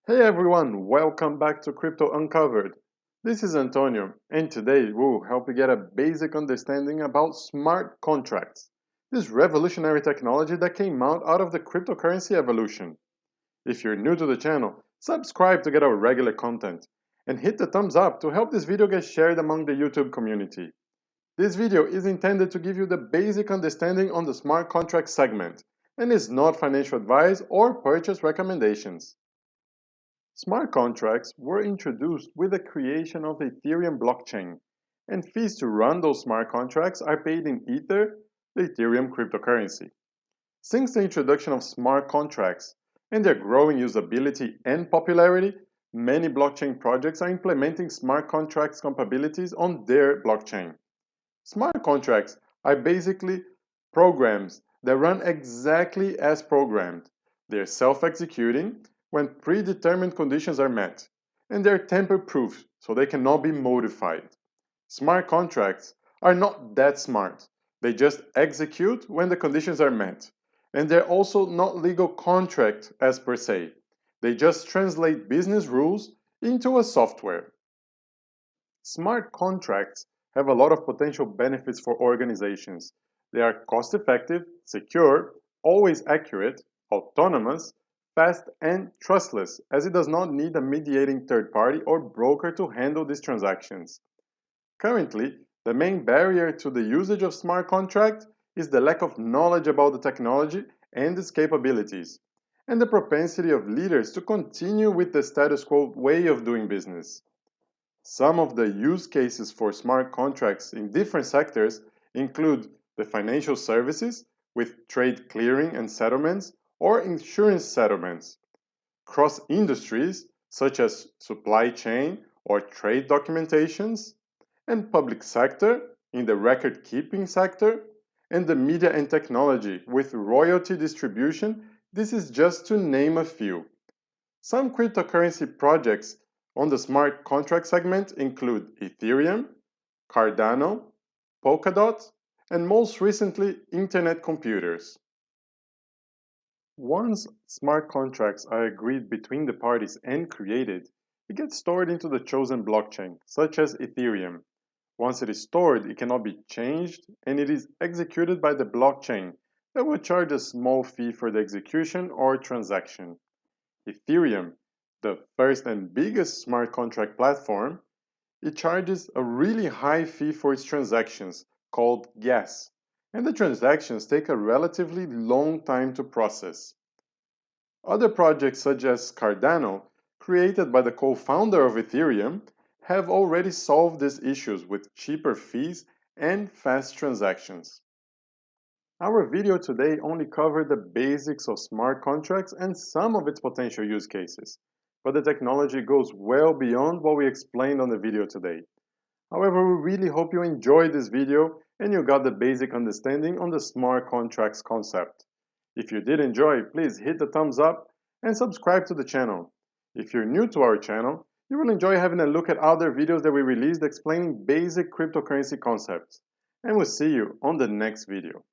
Hey everyone, welcome back to Crypto Uncovered. This is Antonio, and today we'll help you get a basic understanding about smart contracts, this revolutionary technology that came out of the cryptocurrency evolution. If you're new to the channel, subscribe to get our regular content, and hit the thumbs up to help this video get shared among the YouTube community. This video is intended to give you the basic understanding on the smart contract segment, and is not financial advice or purchase recommendations. Smart contracts were introduced with the creation of the Ethereum blockchain, and fees to run those smart contracts are paid in Ether, the Ethereum cryptocurrency. Since the introduction of smart contracts and their growing usability and popularity, many blockchain projects are implementing smart contracts capabilities on their blockchain. Smart contracts are basically programs that run exactly as programmed. They're self-executing when predetermined conditions are met, and they're tamper-proof, so they cannot be modified. Smart contracts are not that smart. They just execute when the conditions are met. And they're also not legal contract as per se. They just translate business rules into a software. Smart contracts have a lot of potential benefits for organizations. They are cost-effective, secure, always accurate, autonomous, fast, and trustless, as it does not need a mediating third party or broker to handle these transactions. Currently, the main barrier to the usage of smart contracts is the lack of knowledge about the technology and its capabilities, and the propensity of leaders to continue with the status quo way of doing business. Some of the use cases for smart contracts in different sectors include the financial services with trade clearing and settlements or insurance settlements, cross industries such as supply chain or trade documentations, and public sector in the record keeping sector, and the media and technology with royalty distribution. This is just to name a few. Some cryptocurrency projects on the smart contract segment include Ethereum, Cardano, Polkadot, and most recently, Internet computers. Once smart contracts are agreed between the parties and created, it gets stored into the chosen blockchain, such as Ethereum. Once it is stored, it cannot be changed, and it is executed by the blockchain that will charge a small fee for the execution or transaction. Ethereum, the first and biggest smart contract platform, it charges a really high fee for its transactions, called gas, and the transactions take a relatively long time to process. Other projects such as Cardano, created by the co-founder of Ethereum, have already solved these issues with cheaper fees and fast transactions. Our video today only covered the basics of smart contracts and some of its potential use cases, but the technology goes well beyond what we explained on the video today. However, we really hope you enjoyed this video and you got the basic understanding on the smart contracts concept. If you did enjoy, please hit the thumbs up and subscribe to the channel. If you're new to our channel, you will enjoy having a look at other videos that we released explaining basic cryptocurrency concepts. And we'll see you on the next video.